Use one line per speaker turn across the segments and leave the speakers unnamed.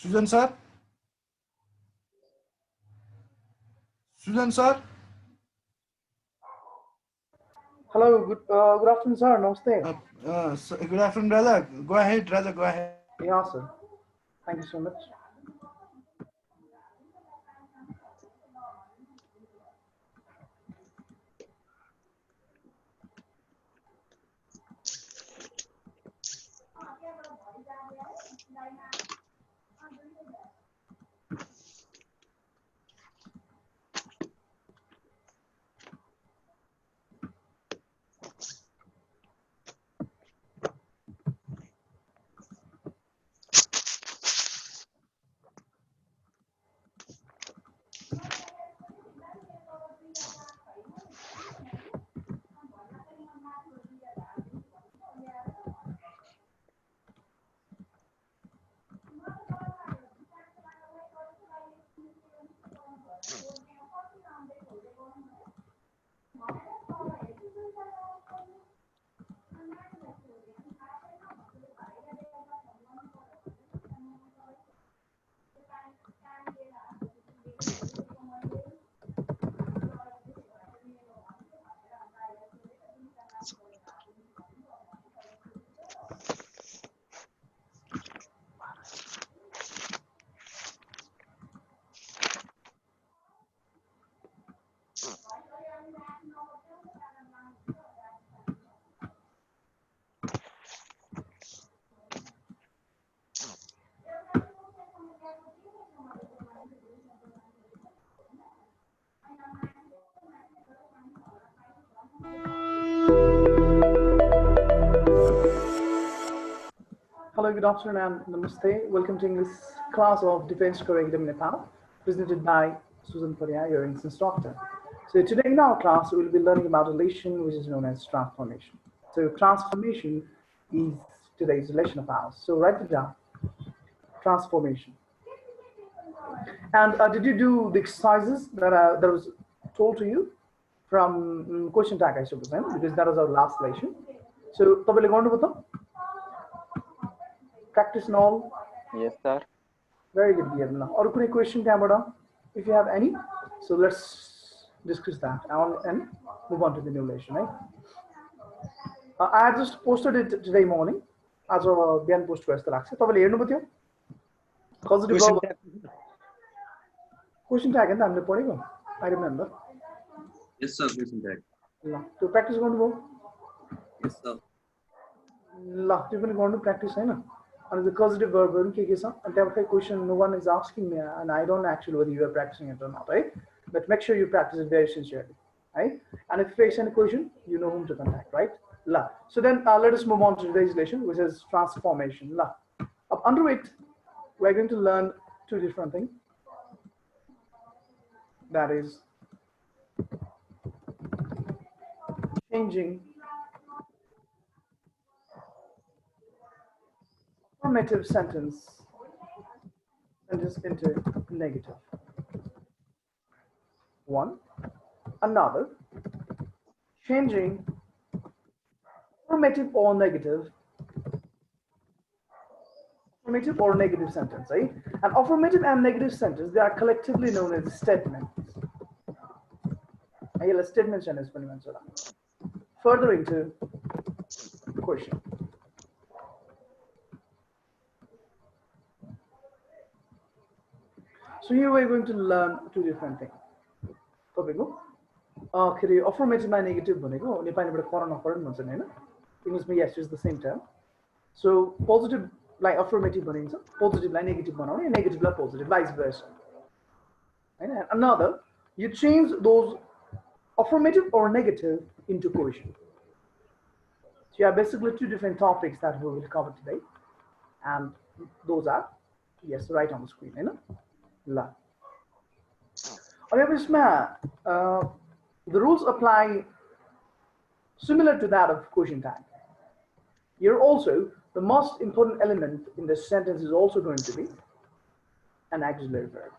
Susan sir? Susan sir?
Hello, good afternoon, sir. Namaste.
Good afternoon, brother. Go ahead, brother. Go ahead.
Yeah, sir. Thank you so much. Hello, good afternoon and namaste. Welcome to English class of Defense Curriculum Nepal, presented by Susan Paria, your English instructor. So today in our class, we will be learning about a relation which is known as transformation. So transformation is today's relation of ours. So write it down, transformation. And did you do the exercises that was told to you from question tag, I suppose, because that was our last lesson. So, practice and all?
Yes, sir.
Very good, dear. Or question, Camera, if you have any. So let's discuss that and move on to the new lesson, right? I just posted it today morning. As a Bian post question tag. Question tag and I'm the I remember.
Yes, sir. Question tag.
To practice going to go.
Yes, sir.
You're going to practice, I know. And the causative verb, and that question no one is asking me, and I don't actually whether you are practicing it or not, right? But make sure you practice it very sincerely, right? And if you face any question, you know whom to contact, right? So then let us move on to today's lesson, which is transformation. Under it, we're going to learn two different things. That is changing affirmative sentence into negative. One. Another, changing affirmative or negative sentence, right? An affirmative and negative sentence, they are collectively known as statements. Statements and experiments. Further into question. So here we're going to learn two different things. Affirmative and negative English yes, it's the same term. So positive like affirmative positive like negative negative like positive, vice versa. And another, you change those affirmative or negative into question. So you have basically two different topics that we will cover today. And those are, yes, right on the screen. The rules apply similar to that of question tag. Here also, the most important element in the sentence is also going to be an auxiliary verb.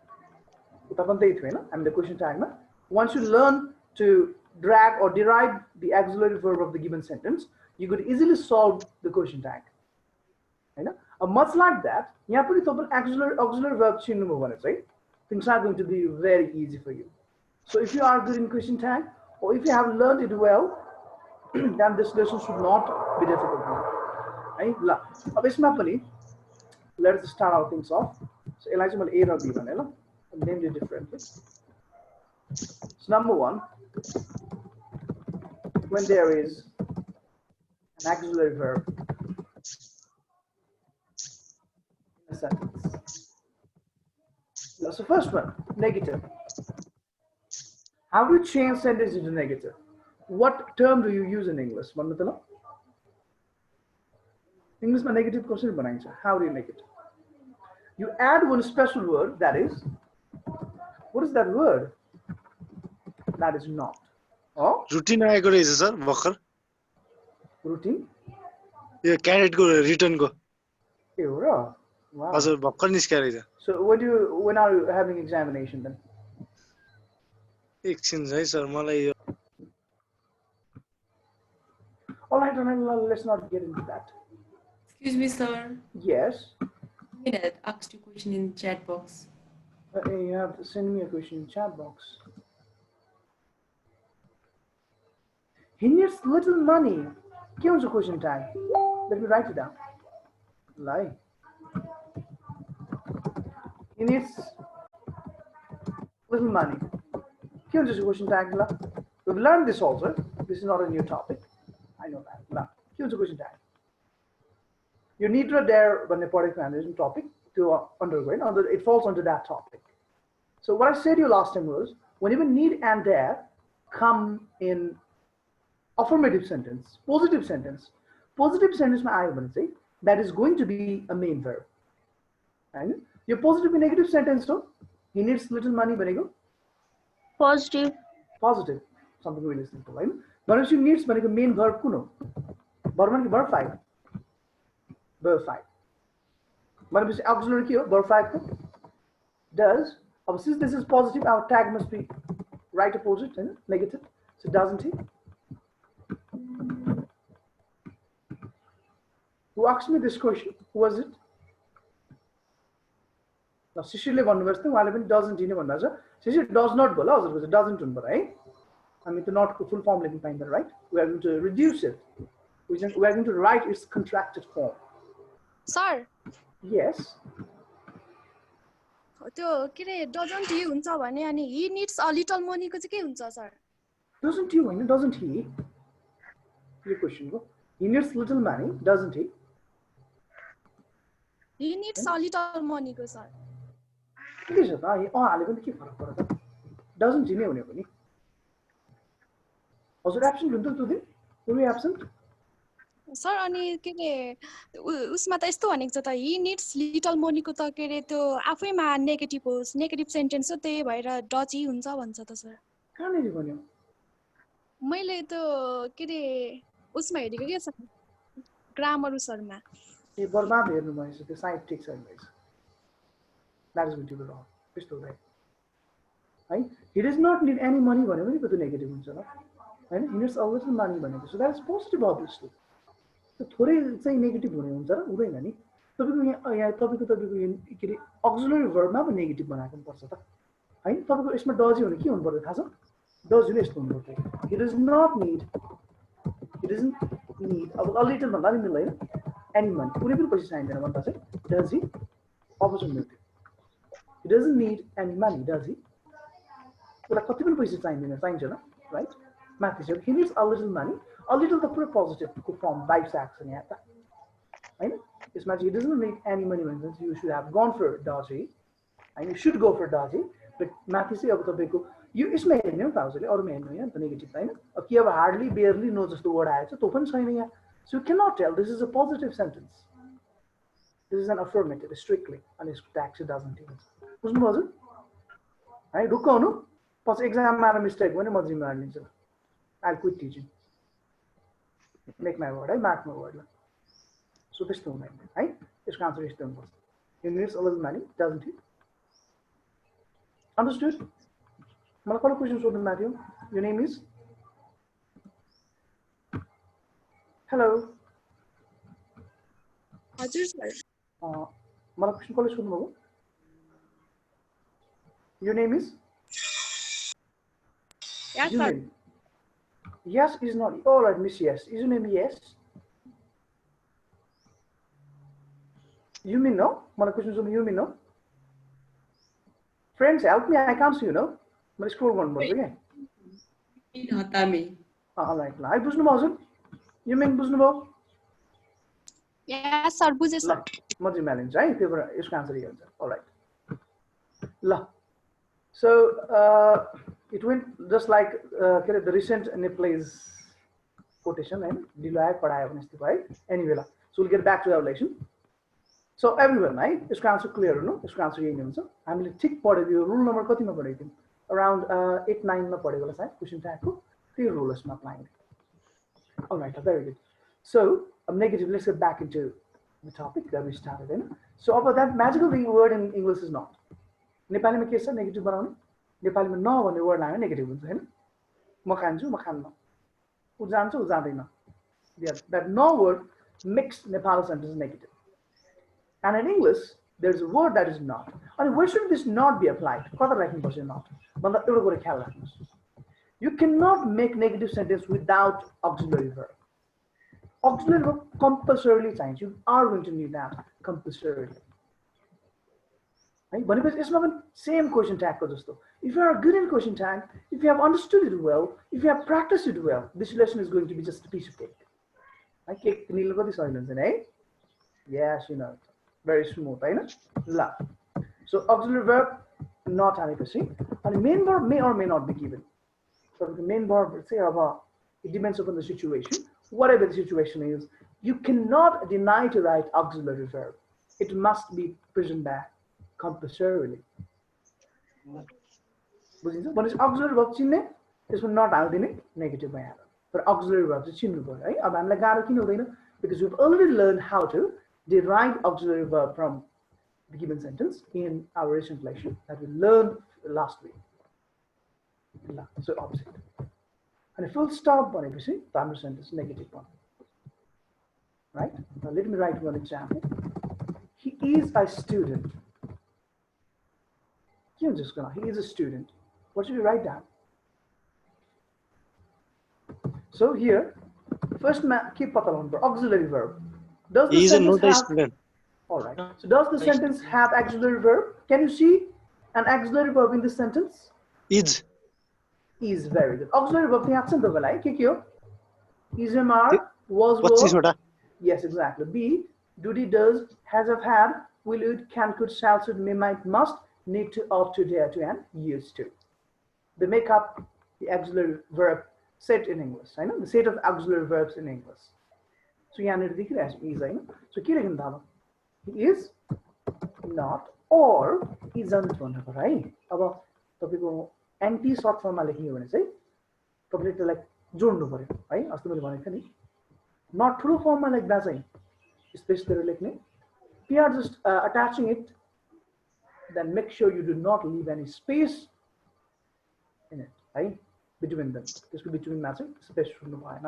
I mean the question tag. Once you learn to drag or derive the auxiliary verb of the given sentence, you could easily solve the question tag. हैन much like that यहाँ पनि तपाईले auxiliary verb चिन्नुभयो भने चाहिँ things are going to be very easy for you. So if you are good in question tag or if you have learned it well then this lesson should not be difficult for you. है ल अब यसमा पनि let's start our things off. So यसलाई चाहिँ मैले A र B भने ल named it differently. So number 1, when there is an auxiliary verb in a sentence. So first one, negative. How do you change sentence into negative? What term do you use in English? English में negative question बनाइन्छ. How do you make it? You add one special word that is, what is that word? That is not. Oh?
Routine आएको रहेछ sir भर्खर.
Routine?
यो cadet को return को.
ए हो र? Wow.
हजुर भर्खर निस्क्यो रहेछ.
So when are you having examination then?
एकछिन है सर मलाई यो.
All right, let's not get into that.
Excuse me, sir.
Yes.
I had asked you a question in chat box.
You have to send me a question in chat box. He needs little money. के हुन्छ question tag? Let me write it down. Lie. He needs little money. के हुन्छ question tag? We've learned this also. This is not a new topic. I know that. La. के हुन्छ question tag? You need to dare when the product management topic to undergo it. It falls under that topic. So what I said to you last time was, whenever need and dare come in affirmative sentence, positive sentence में आयो भने चाहिँ that is going to be a main verb. And your positive and negative sentence though, he needs little money भनेको
positive something really simple right?
But she needs भनेको main verb कुन हो? verb 5 भनेपछि auxiliary के हो? verb 5 को does. Since this is positive, our tag must be right opposite and negative. So doesn't he? Who asked me this question? Who was it? Now, Shishile भन्नुभएको थियो उहाँले पनि doesn't he भन्नुभएको छ. Shishile does not बोला हजुरको चाहिँ doesn't हुनु पर्यो है. हामी त not को full form लेख्न पाइँदैन right? We are going to reduce it. We are going to write its contracted form.
Sir.
Yes.
त्यो के रे doesn't he हुन्छ भने अनि he needs a little money को चाहिँ के हुन्छ sir?
Doesn't he होइन doesn't he? Your question go. He needs little money, doesn't he?
He needs a little money को sir.
के छ त हाले पनि के फरक पर्छ त? Doesn't he नै हुने पनि. हजुर absent हुन्छ त त्यो दिन? We absent?
सर अनि के रे उसमा त यस्तो भनेको छ त he needs little money को त के रे त्यो आफैमा नेगेटिभ सेन्टेन्स हो त्यही भएर डच ही हुन्छ भन्छ त सर.
कहाँनेरि भन्यो?
मैले त के रे उसमा हेरेको के सर ग्रामर उसरमा.
ए बर्बाद हेर्नु भएछ त्यो साइड ठिक छैन भएछ. That is going to be wrong. त्यस्तो हुँदैन. है he does not need any money भन्यो भने त्यो नेगेटिभ हुन्छ ल. हैन he needs a little money भनेको so that is positive obviously. त्यो थोरै चाहिँ नेगेटिभ हुने हुन्छ र हुँदैन नि. तपाईको के रे auxiliary verb मा पनि नेगेटिभ बनाएको पर्छ त. हैन तपाईको यसमा does हुने के हुनु पर्यो थाहा छ? Does हुने यस्तो हुनु पर्छ. He doesn't need अब a little भन्दा नि मिल्दैन. Any money. कुनै पनि पैसा चाहिँदैन भन्दा चाहिँ does he? Opposite मिल्थ्यो. He doesn't need any money, does he? उसलाई कति पनि पैसा चाहिँदैन चाहिन्छ ल right? माथि छ he needs a little money. A little the pure positive को form vibes action यहाँ त हैन यसमा चाहिँ he doesn't need any money भनेपछि you should have gone for does he and you should go for does he but माथि चाहिँ अब तपाईको यो यसमा हेर्नु त हजुरले अरुमा हेर्नु यहाँ त नेगेटिभ हैन अब के अब hardly barely no जस्तो वर्ड आएछ त्यो पनि छैन यहाँ so you cannot tell this is a positive sentence. This is an affirmative strictly and it's tax doesn't he बुझ्नु हजुर है ढुक्क हुनु पछि एक्जाममा आएर मिस्टेक भने म जिम्मेवारी लिन्छु. I'll quit teaching. Make my word, mark my word. So this two right? This answer is done. He needs a little money, doesn't he? Understood? Malakala questions for Matthew. Your name is? Hello.
हजुर sir
मलाई question कसले सोध्नुभयो Your name is
yeah
your
sir
name Yes is not all right Miss Yes is your name Yes You mean no मलाई question सोध्नु You mean no Friends help me I can't see you no मैले scroll गर्नुपर्छ के
In Hatame.
alright ल है बुझ्नुभयो हजुर You mean बुझ्नुभयो
या सर बुझे
ल
सर
म जिम्मा लिन्छु है त्यो भएर यसको आन्सर यही हुन्छ अलराइट ल so it went just like के अरे द रिसेन्ट नेप्लेज कोटेसन हैन ढिलो आयो पढायो भने जस्तो भयो है एनी बेला so will get back to our lesson so everyone है यसको आन्सर क्लियर हुनु यसको आन्सर यही नै हुन्छ हामीले ठिक पढेको यो रुल नम्बर कतिमा पढेको थियौँ अराउन्ड 8-9 मा पढेको होला सायद क्वेसन ट्यागको त्यो रुल यसमा apply all right very good so negative, let's get back into the topic that we started in. So about that magical word in English is not. Nepali में के छ negative बनाउने नेपाली में न भन्ने word आयो negative हुन्छ हैन म खान्छु म खान्न उ जान्छ उ जाँदैन that no word makes Nepali sentence negative and in English there's a word that is not and where should this not be applied कता राख्नुपर्छ not भन्दा एउटा कुरा ख्याल राख्नुस् you cannot make negative sentence without auxiliary verb auxiliary verb compulsorily चाहिन्छ you are going to need that compulsorily है भनेपछि यसमा पनि सेम क्वेशन ट्यागको जस्तो if you are good in question tag if you have understood it well if you have practiced it well this lesson is going to be just a piece of cake है cake निल्नु कति सजिलो हुन्छ नि है yes you know very smooth हैन ल so auxiliary verb not हालेपछि अनि main verb may or may not be given so the main verb चाहिँ अब it depends upon the situation whatever the situation is, you cannot deny to write auxiliary verb. It must be present there compulsorily. बुझिन्छ भनेपछि auxiliary verb चिन्ने त्यसमा not हाल्दिने negative भइहाल्यो तर auxiliary verb चाहिँ चिन्नु पर्यो है अब हामीलाई गाह्रो किन हुँदैन because we've already learned how to derive auxiliary verb from the given sentence in our recent lesson that we learned last week. So opposite. And a full stop भनेपछि हाम्रो sentence negative one. Right? Now let me write one example. He is a student. He is a student. What should we write down? So here, first keep pata launu paryo auxiliary verb. Does the
He is
sentence
not a
have
student.
all right. So does the sentence have auxiliary verb? Can you see an auxiliary verb in this sentence?
Is.
Is very good. Auxiliary verb यहाँ छ नि तपाईलाई के हो? Is am are was
25
were.
वटा
Yes, exactly. B do did does has have had will would can could shall should may might must need to ought to dare to and used to. They make up the auxiliary verb set in English. I know the set of auxiliary verbs in English. So यहाँ नेर देखिरहेको छ is हैन. So के लेख्नु त अब? He is not or isn't भन्नु पर्यो है. अब तपाईको एन्टी सर्ट फर्ममा लेख्ने हो भने चाहिँ तपाईले त्यसलाई जोड्नु पर्यो है अस्ति मैले भनेको थिएँ नि नट ठुलो फर्ममा लेख्दा चाहिँ स्पेस दिएर लेख्ने we are just attaching it then make sure you do not leave any space in it right between them this will be between matching space छोड्नु भएन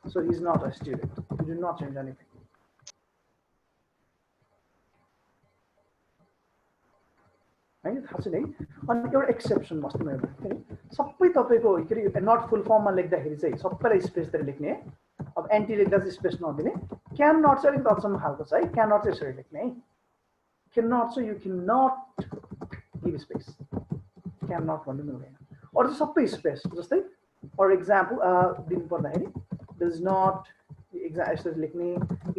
so he is not a student you do not change anything हैन थाहा छ नि अनि एउटा exception मस्त मैले भनेको थिएँ नि सबै तपाईको के रे नट फुल फर्ममा लेख्दाखेरि चाहिँ सबैलाई स्पेस दिएर लेख्ने अब एन्टी लेख्दा चाहिँ स्पेस नदिने क्यान नट चाहिँ अलिकति अचम्म खालको छ है क्यान नट चाहिँ यसरी लेख्ने है क्यान नट चाहिँ you can not give space can not भन्नु मिल्दैन अरू चाहिँ सबै स्पेस जस्तै फर एक्जाम्पल दिनु पर्दाखेरि डज नट यसरी लेख्ने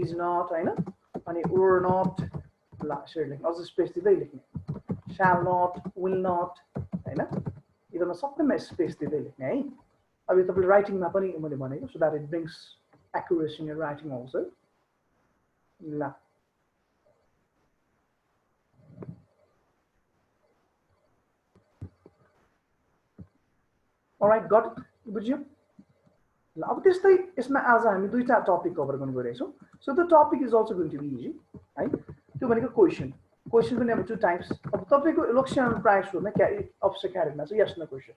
इज नट हैन अनि ओर नट ल यसरी लेख्ने अझ स्पेस दिँदै लेख्ने shall not, will not, हैन यिनीहरुमा सबैमा स्पेस दिँदै लेख्ने है अब यो तपाईले राइटिङमा पनि मैले भनेको so that it brings accuracy in your writing also ल alright got it बुझ्यो ल अब त्यस्तै यसमा आज हामी दुईटा टपिक कभर गर्न गइरहेछौं so the topic is also going to be easy है त्यो भनेको क्वेशन Question पनि अब two types. अब तपाईको लक्ष्य प्राय सोध्ने अफिसर क्यारेटमा चाहिँ yes no question.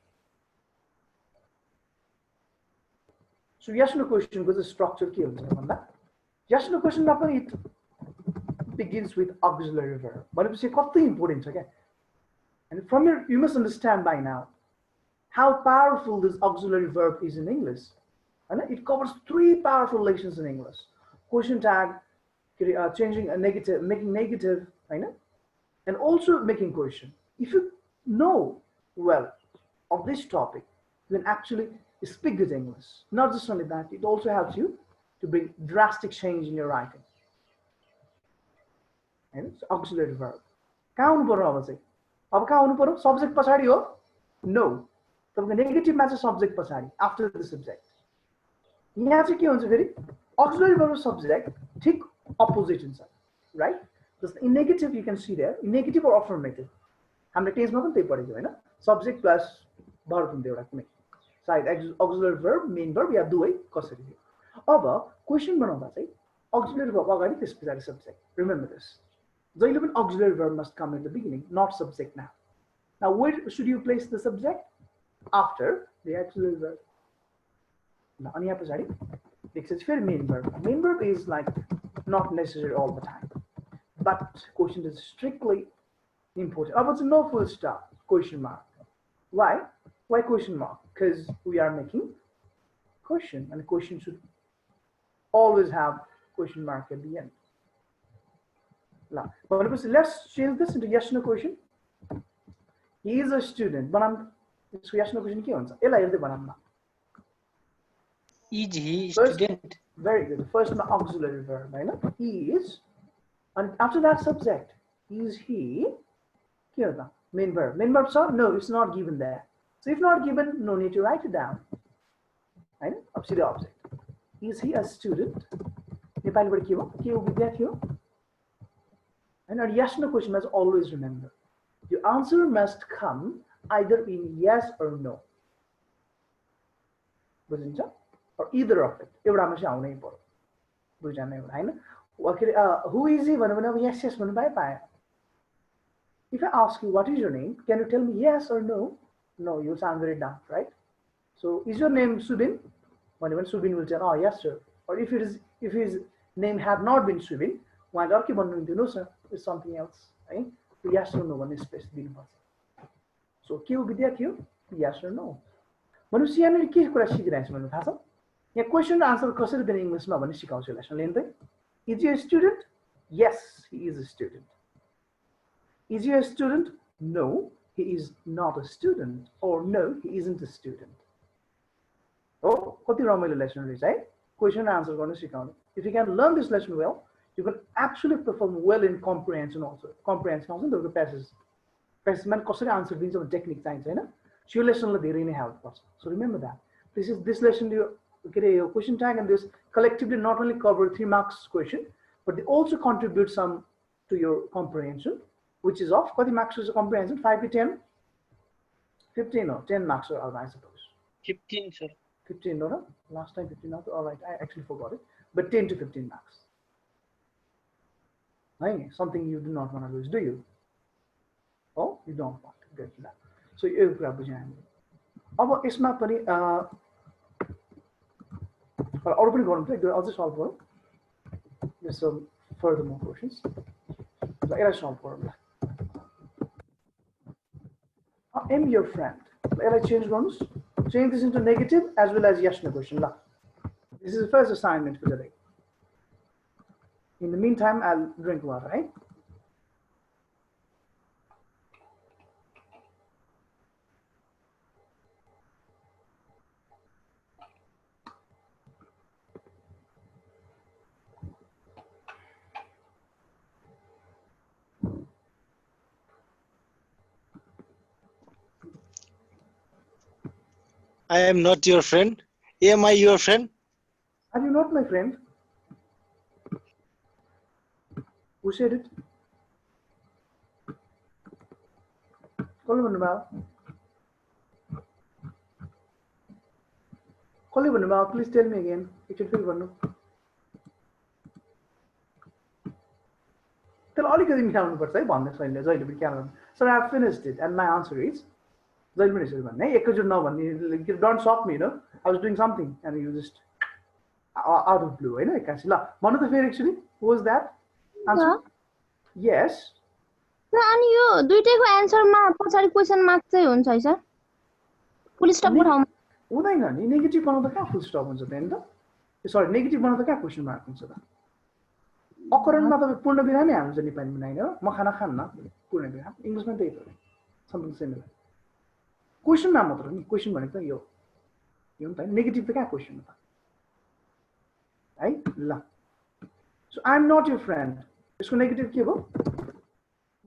So yes no question को चाहिँ स्ट्रक्चर के हुन्छ भन्दा yes no question मा पनि begins with auxiliary verb. But it's important, okay? And from here, you must understand by now how powerful this auxiliary verb is in English. And it covers 3 powerful relations in English. Question tag, changing a negative, making negative, right? And also making question. If you know well of this topic, you can actually speak good English. Not just only that, it also helps you to bring drastic change in your writing. And it's auxiliary verb. कहाँ हुनु पर्यो अब चाहिँ? अब कहाँ हुनु पर्यो? Subject पछाडि हो? No. तपाईँको negative मा चाहिँ subject पछाडि, after the subject. यहाँ चाहिँ के हुन्छ फेरि? Auxiliary verb subject ठिक opposite हुन्छ, right? Just in negative you can see there, in negative or affirmative. हामीले टेन्समा पनि त्यही पढेको हैन? Subject plus verb हुन्छ एउटा कुनै. Side auxiliary verb, main verb या दुवै कसरी हो. अब क्वेशन बनाउँदा चाहिँ auxiliary verb अगाडि त्यस पछाडि subject. Remember this. जहिले पनि auxiliary verb must come at the beginning, not subject now. Now where should you place the subject? After the auxiliary verb. Now अनि यहाँ पछाडि next is main verb. Main verb is like not necessary all the time, but question is strictly important. About no full stop, question mark. Why? Why question mark? Because we are making question, and the question should always have question mark at the end. Now, but let's change this into yes no question. He is a student. But I'm yes no question.
Is he
First,
student?
very good. First auxiliary verb, right? He is, and after that subject, is he? Main verb. Main verb, sir? No, it's not given there. So if not given, no need to write it down. Right? Up to the object. Is he a student? Nepali word ke ho vidyarthi ho? And our yes no question must always remember. Your answer must come either in yes or no. बुझिन्छ? Or either of it. एउटामा चाहिँ आउनै पर्यो. दुईजना एउटा हैन? Who is he भन्नु भने अब yes yes भन्नु पाए. If I ask you what is your name, can you tell me yes or no? No, you sound very dumb, right? So is your name Subin? When Subin will tell, oh yes sir. Or if his name had not been Subin, why not keep on doing no sir? It's something else, right? So yes or no one is space. So के हो विद्यार्थी? Yes or no. मनुष्य यहाँनिर के कुरा सिकिरहेछ भन्नु थाहा छ? यहाँ क्वेशन आन्सर कसरी दिने इङ्ग्लिशमा भन्ने सिकाउँछु लेसन लिँदै. Is he a student? Yes, he is a student. Is he a student? No, he is not a student. Or no, he isn't a student. Oh, कति रमाइलो लेसन रहेछ है? Question answer गर्न सिकाउने. If you can learn this lesson well, you can actually perform well in comprehension also. Comprehension also the passage. Passage man कसरी answer दिन्छ भन्ने technique चाहिन्छ हैन? So lesson ले धेरै नै help गर्छ. So remember that. This lesson your question tag and this collectively not only cover 3 marks question, but they also contribute some to your comprehension, which is of kati marks is comprehension 5 to 10, 15 or 10 marks or I suppose.
15 sir.
15 no? Last time 15 not all right. I actually forgot it, but 10 to 15 marks. Hey, something you do not want to lose, do you? Oh, you don't want to get that. So you grab the jam. अब यसमा पनि अरु पनि गरौँ त अझै solve गरौँ. There's some further more questions. So यसलाई सल्भ गरौँ. Am your friend. यसलाई change गर्नुस्. Change this into negative as well as yes no question. This is the first assignment for today. In the meantime, I'll drink water, right?
I am not your friend. Am I your friend?
Are you not my friend? Who said it? कसले भन्नुभयो? कसले भन्नुभयो? Please tell me again. एकचोटि फेरि भन्नु. त्यसलाई अलिकति मिलाउनु पर्छ है भन्दै छैन जहिले पनि क्या गर्नु. So I have finished it and my answer is जहिले पनि यसरी भन्ने है एकैचोटि नभन्ने. Don't stop me, you know. I was doing something and you just out of blue, हैन एक्कासी. ल भन्नु त फेरि actually. Who was that? Answer. Yes.
Sir अनि यो दुईटैको एन्सरमा पछाडी क्वेशन मार्क चाहिँ हुन्छ है सर फुल स्टपको ठाउँमा
हुँदैन नि नेगेटिभ बनाउँदा कहाँ फुल स्टप हुन्छ त नि त सरी नेगेटिभ बनाउँदा कहाँ क्वेशन मार्क हुन्छ त अकरणमा तपाईँ पूर्ण विरामै हाल्नुहुन्छ नेपालीमा हैन म खाना खान्न पूर्ण विराम इङ्ग्लिसमा त्यही हो समथिङ सिमिलर क्वेशनमा मात्र नि क्वेशन भनेको त यो हो नि त नेगेटिभ त कहाँ क्वेशन हो त है ल so I am not your friend यसको नेगेटिभ के भयो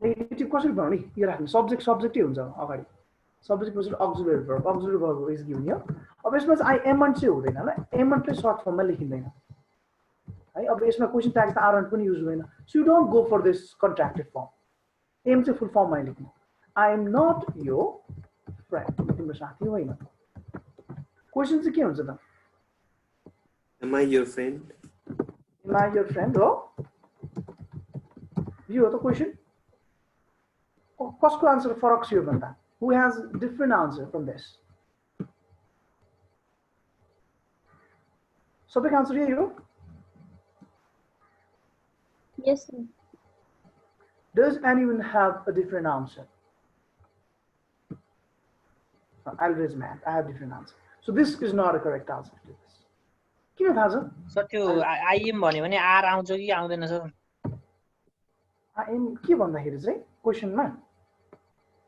नेगेटिभ कसरी बनाउने यो राख्नु सब्जेक्टै हुन्छ अगाडि सब्जेक्ट पछि अक्सिलरी भर्ब इज गिभन हियर अब यसमा चाहिँ आई एमन्ट चाहिँ हुँदैन ल एमन्टले सर्ट फर्ममा लेखिँदैन है अब यसमा क्वेशन ट्याग त आरन्ट पनि युज हुँदैन so you don't go for this contracted form M चाहिँ फुल फर्ममा लेख्नु I am not your friend तिम्रो साथी होइन क्वेशन चाहिँ के हुन्छ त
Am I your friend?
Am I your friend हो यो हो त क्वेशन कसको आन्सर फरक छ यो भन्दा who has different answer from this सबैको आन्सर यही हो
यस sir
does anyone have a different answer I'll raise my hand I have different answer so this is not a correct answer to this किन थाहा छ
sir त्यो I'm भन्यो भने are आउँछ कि आउँदैन सर
आइएम के भन्दाखेरि चाहिँ क्वेशनमा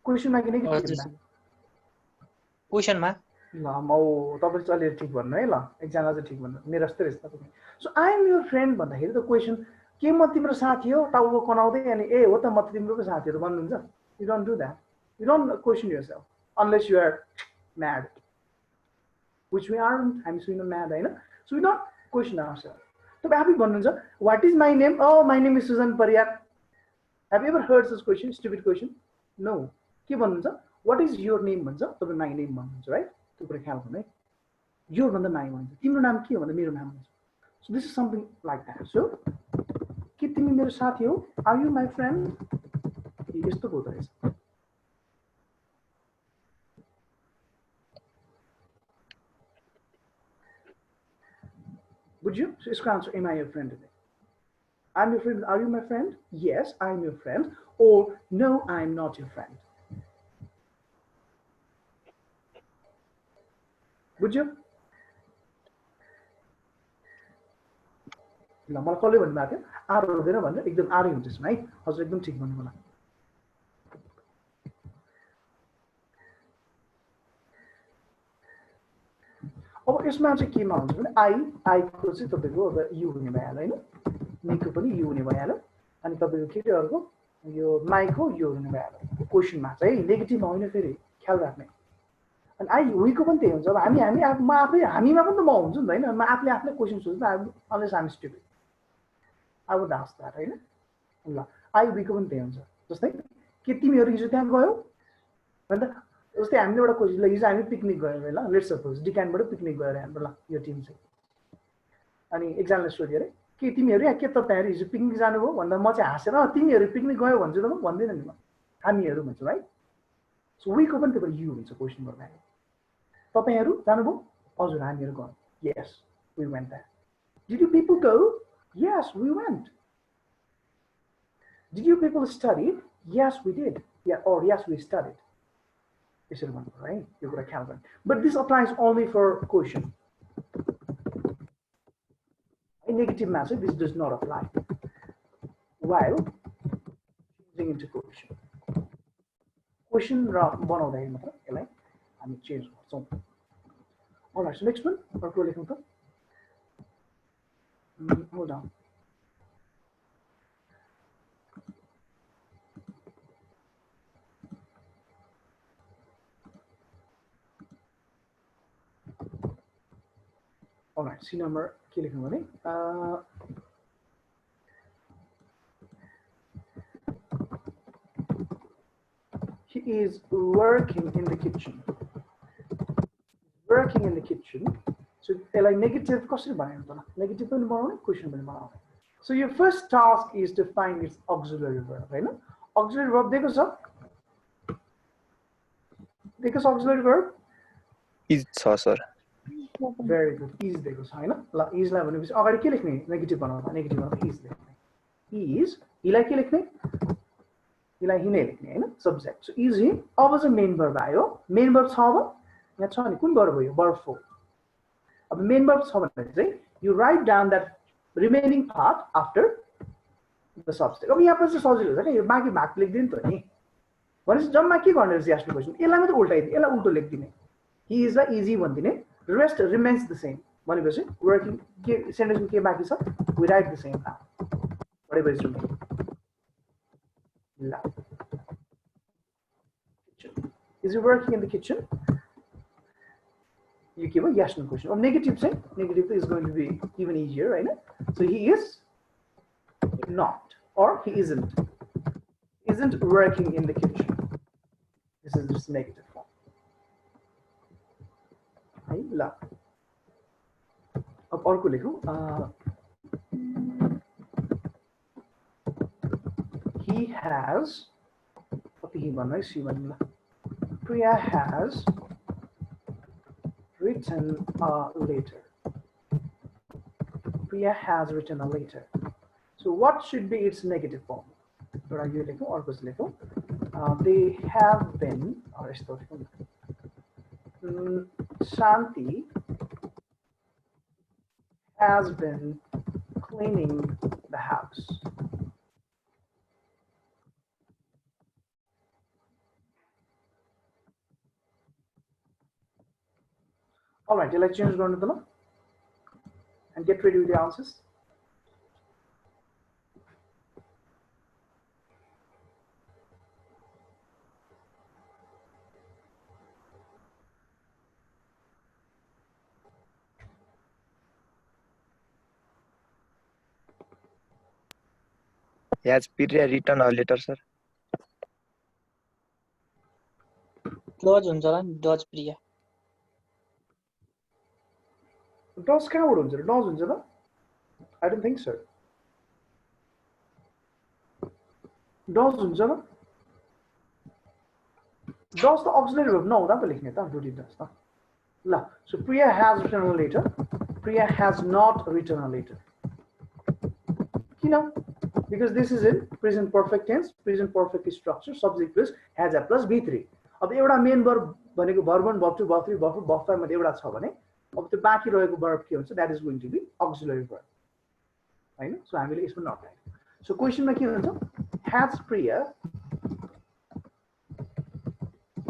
कि नेगेटिभमा
क्वेशनमा
ल म तपाईले चाहिँ अलि ठिक भन्नु है ल एकजना चाहिँ ठिक भन्नु मेरो जस्तै रहेछ तपाईँ so I am your friend भन्दाखेरि त क्वेशन के म तिम्रो साथी हो टाउको कनाउँदै अनि ए हो त म त तिम्रो पो साथी हो भन्नुहुन्छ you don't do that you don't question yourself unless you are mad which we are हामी सुइन म्याड हैन so we don't question ourselves तपाईँ आफै भन्नुहुन्छ what is my name oh my name is Sujan Pariyar have you ever heard this question stupid question no के भन्नुहुन्छ what is your name भन्छ तपाईँ माई नेम भन्नुहुन्छ राइट त्यो कुरा ख्याल गर्नु है योर भन्दा माई भन्छ तिम्रो नाम के हो भन्दा मेरो नाम भन्छ so this is something like that so के तिमी मेरो साथी हो आर यु माई फ्रेन्ड यस्तो हुँदो रहेछ बुझ्यो सो यसको answer am I your friend I'm your friend. Are you my friend? Yes, I'm your friend. Or no, I'm not your friend. बुझ्यो ल मलाई कसले भन्नुभएको थियो आर हुँदैन भनेर एकदम आरै हुन्छ यसमा है हजुर एकदम ठिक भन्नु होला अब यसमा चाहिँ केमा हुन्छ भने आईको चाहिँ तपाईँको अब यु हुने भइहाल्यो होइन मीको पनि यु हुने भइहाल्यो अनि तपाईँको के अरे अर्को यो माइको यो हुने भइहाल्यो क्वेसनमा चाहिँ नेगेटिभमा होइन फेरि ख्याल राख्ने अनि आई वीको पनि त्यही हुन्छ अब म आफै हामीमा पनि त म हुन्छु नि त होइन म आफूले आफूले क्वेसन सोच्दा unless I'm stupid I would ask that होइन ल आई वीको पनि त्यही हुन्छ जस्तै के तिमीहरू हिजो त्यहाँ गयौ अन्त जस्तै हामीले एउटा क्वेसन ल हिजो हामी पिकनिक गयौँ है ल लेट्स सपोज डिकानबाट पिकनिक गएर हाम्रो ल यो टिम चाहिँ अनि एकजनाले सोध्यो अरे के तिमीहरू यहाँ के तपाईँहरू हिजो पिकनिक जानुभयो भन्दा म चाहिँ हाँसेर तिमीहरू पिकनिक गयो भन्छु त म भन्दिनँ नि म हामीहरू भन्छु है सो वीको पनि तपाईँ यु हुन्छ क्वेसन गर्दाखेरि तपाईँहरू जानुभयो हजुर हामीहरू गयौँ yes we went that did you people go yes we went did you people study yes we did या और यस वी स्टडीड यसरी भन्नु है यो कुरा ख्याल गर्ने but this applies only for question negative message this does not apply while changing into question बनाउँदाखेरि मात्र यसलाई हामी चेन्ज गर्छौं alright so next one अर्को लेखौँ त hold on alright C number के लेख्नु भने he is working in the kitchen so यसलाई नेगेटिभ कसरी बनाउनु त नेगेटिभ पनि बनाउने क्वेशन पनि बनाउने so your first task is to find its auxiliary verb हैन auxiliary verb दिएको छ auxiliary verb
is छ सर
very good is दिएको छ हैन ल is लाई भनेपछि अगाडि के लेख्ने नेगेटिभ बनाउँदा इज लेख्ने is हिलाई के लेख्ने हिलाई हि नै लेख्ने हैन सब्जेक्ट सो इज हि अब चाहिँ मेन भर्ब आयो मेन भर्ब छ अब यहाँ छ नि कुन भर्ब हो यो भर्ब 4 अब मेन भर्ब छ भने चाहिँ you write down that remaining part after the subject अब यहाँ पछि सजिलो हुन्छ नि यो बाँकी भाग लेख्दिनु त नि भनेपछि जम्मा के गर्ने रहेछ आफ्नो क्वेशन यसलाई मात्र उल्टाइदिने यसलाई उल्टो लेख्दिने he is लाई easy भनिदिने rest remains the same भनेपछि वर्किङ के सेन्टेन्समा के बाँकी छ we write the same now whatever is remaining ल is he working in the kitchen you give a yes no question or negative say negative is going to be even easier right so he is not or he isn't working in the kitchen this is just negative form hai la ab arko lekhu he has he bhanai she bhanla Priya has written a letter. Priya has written a letter. So what should be its negative form? They have been, or Shanti has been cleaning the house. All right, let's change going to the and get ready with the answers.
Has Priya written a letter, sir?
Does हुन्छ होला नि does Priya
Does कहाँबाट हुन्छ र does हुन्छ त I don't think so. Does हुन्छ र does the auxiliary verb नहुँदा त लेख्ने त do it does त ल so Priya has written a letter Priya has not written a letter किन because this is in present perfect tense present perfect structure subject plus has a plus b3 अब एउटा main verb भनेको verb 1 verb 2 verb 3 verb 4 verb 5 मध्ये एउटा छ भने अब त्यो बाँकी रहेको verb के हुन्छ that is going to be auxiliary verb हैन सो हामीले यसमा नट राख्नु सो क्वेशनमा के हुन्छ has Priya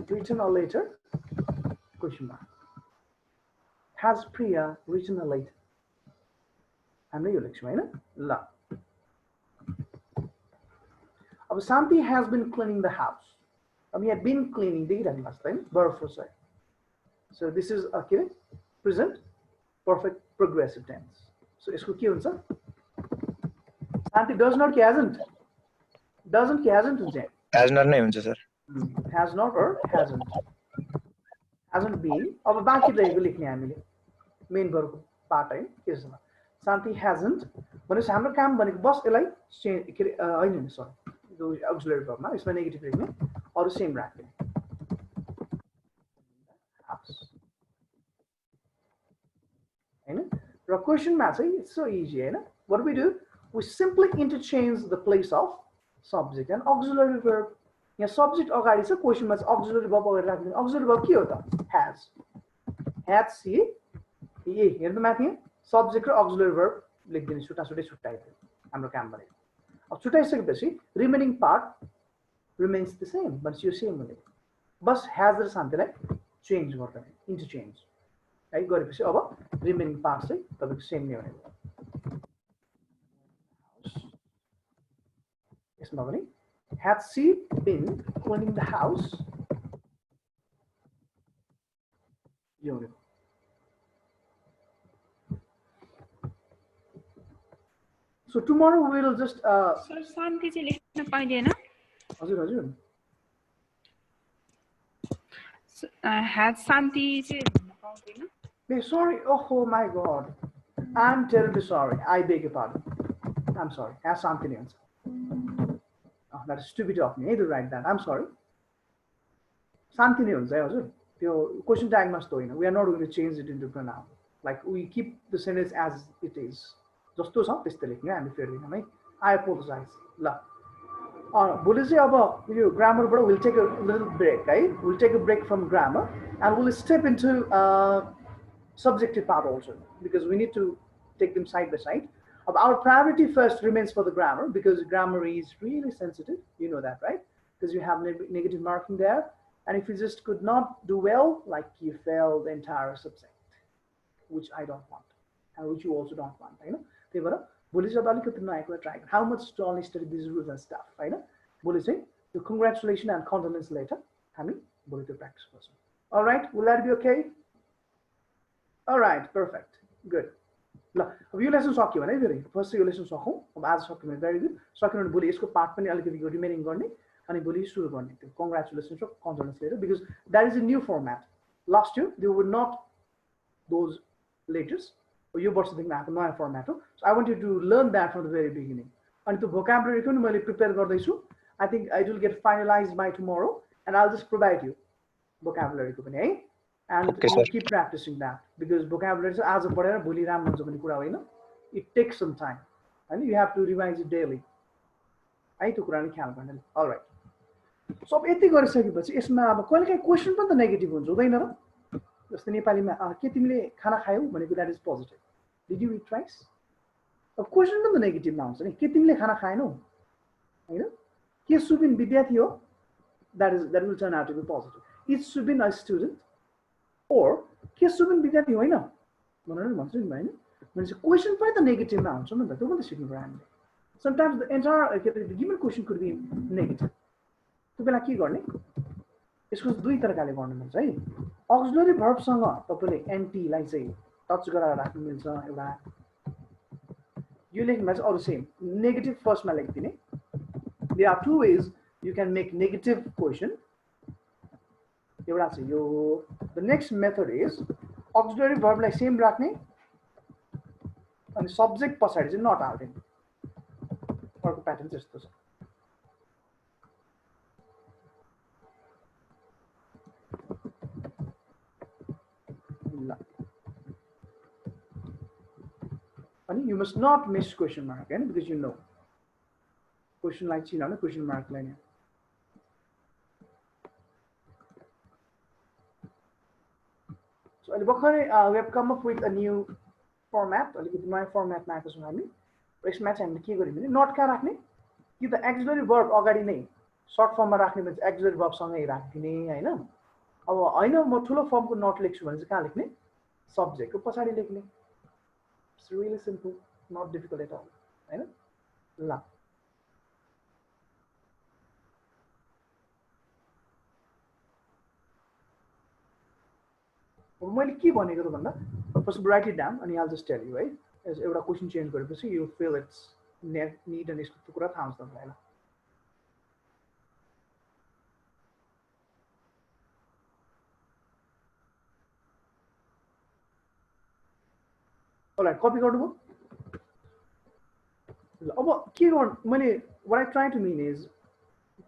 written a letter question mark has Priya written a letter हामीले यो लेख्छौँ हैन ल अब Shanti has been cleaning the house अब यहाँ been cleaning देखिराख्नु भएको छ हैन verb for say so this is a के present perfect progressive tense so यसको के हुन्छ Shanti does not के hasn't doesn't के hasn't हुन्छ
Has not नै हुन्छ sir
has not or hasn't been अब बाँकी रहेको लेख्ने हामीले मेन verb को पार्ट है के छ Shanti hasn't भनेपछि हाम्रो काम भनेको बस यसलाई चेन्ज के हैन हैन सरी जो auxiliary verb मा यसमा नेगेटिभ लेख्ने अरु सेम राख्ने हैन र क्वेशनमा चाहिँ इट्स सो इजी हैन what we do we simply interchange the place of subject and auxiliary verb यहाँ subject अगाडि छ क्वेशनमा चाहिँ auxiliary verb अगाडि राख्ने auxiliary verb के हो त has had see ए हेर्नु माथि subject र auxiliary verb लेख्दिनु छुट्टाछुट्टै छुट्टाइदिनु हाम्रो काम भनेको अब छुट्टाइसकेपछि remaining part remains the same but यो सेम हुने बस has र शान्तिलाई चेन्ज गर्दैन इन्टरचेन्ज है गरेपछि अब रिमेनिङ पार्ट चाहिँ तपाईको सेम नै हुने यसमा पनि had she been cleaning the house यो हुने so tomorrow we will just
sir Shanti चाहिँ लेख्न पाइदैन
हजुर हजुर
has शान्ति चाहिँ पाउँदैन
Hey, sorry. Oh my God. I'm terribly sorry. I beg your pardon. I'm sorry. Has something else. Oh, that is stupid of me to write that. I'm sorry. Something else. The question tag must go in. We are not going to change it into pronoun. Like we keep the sentence as it is. Just to some I'm fair. I apologize. La. भोलि चाहिँ अब यो ग्रामरबाट we'll take a little break, right? We'll take a break from grammar and we'll step into subjective part also because we need to take them side by side. Our priority first remains for the grammar because grammar is really sensitive. You know that, right? Because you have negative marking there. And if you just could not do well, like you fail the entire subject, which I don't want, and which you also don't want, you know? How much to only study these rules and stuff, right? So congratulations and condolence later. Practice person. All right, will that be okay? All right, perfect, good. यो lesson सक्यो भने फेरि first यो lesson सकौँ अब आज सक्यो भने भेरी गुड सक्यो भने भोलि यसको पार्ट पनि अलिकति रिमेनिङ गर्ने अनि भोलि सुरु गर्ने त्यो कङ्ग्रेचुलेसन्स र कन्डोलेन्स लिएर because that is a new format last year they were not those letters यो वर्षदेखि आएको नयाँ फर्मेट हो so I want you to learn that from the very beginning अनि त्यो भोकाबुलरीको पनि मैले प्रिपेयर गर्दैछु I think I will get finalise by tomorrow and I just provide you भोकाबुलरीको पनि है and you keep practicing that because vocabulary आज पढेर भोलि राम्रो हुन्छ भन्ने कुरा होइन it takes some time and you have to revise it daily है त्यो कुरा नि ख्याल गर्ने अलराइट सो अब यति गरिसकेपछि यसमा अब कहिलेकाहीँ क्वेसन पनि त नेगेटिभ हुन्छ हुँदैन र जस्तै नेपालीमा के तिमीले खाना खायौ भनेको that is positive did you it rice अब क्वेसन पनि त नेगेटिभमा आउँछ नि के तिमीले खाना खाएनौ होइन के सुबिन विद्यार्थी हो that will turn out to be positive is Subin a student or के सुबिन विद्यार्थी होइन भनेर भन्छु नि होइन भनेपछि क्वेसन पनि त नेगेटिभमा हुन्छ नि त त्यो पनि त सिक्नु पर्यो हामीले समटाइम्स द एन्टायर के अरे given question could be negative त्यो बेला के गर्ने यसको दुई तरिकाले गर्नु मिल्छ है अक्सिलरी भर्बसँग तपाईँले एन्टीलाई चाहिँ टच गराएर राख्नु मिल्छ एउटा यो लेख्नुमा चाहिँ अरू सेम नेगेटिभ फर्स्टमा लेखिदिने there are two ways you can make negative question एउटा चाहिँ यो the next method is auxiliary भर्बलाई सेम राख्ने अनि सब्जेक्ट पछाडि चाहिँ नट हाल्ने अर्को प्याटर्न चाहिँ यस्तो छ ल अनि you must not miss question mark हैन बिकज यु नो क्वेसनलाई चिनाउन क्वेसन मार्कलाई नै So we have come up with a new format. My format now is हामी यसमा चाहिँ हामीले के गरिदिने नट कहाँ राख्ने कि त एक्सिलरी भर्ब अगाडि नै सर्ट फर्ममा राख्ने भने एक्सिलरी भर्ब सँगै राख्दिने हैन अब हैन म ठुलो फर्मको नट लेख्छु भने चाहिँ कहाँ लेख्ने सब्जेक्टको पछाडि लेख्ने it's really simple not difficult at all हैन ल मैले के भनेको त भन्दा फर्स्ट राइट इट डाउन अनि आई जस्ट टेल यु है एउटा क्वेसन चेन्ज गरेपछि यु फिल इट्स निड अनि यसको कुरा थाहा हुन्छ तपाईँलाई अलराइट कपी गर्नुभयो ल अब के गर्नु मैले what I try to mean is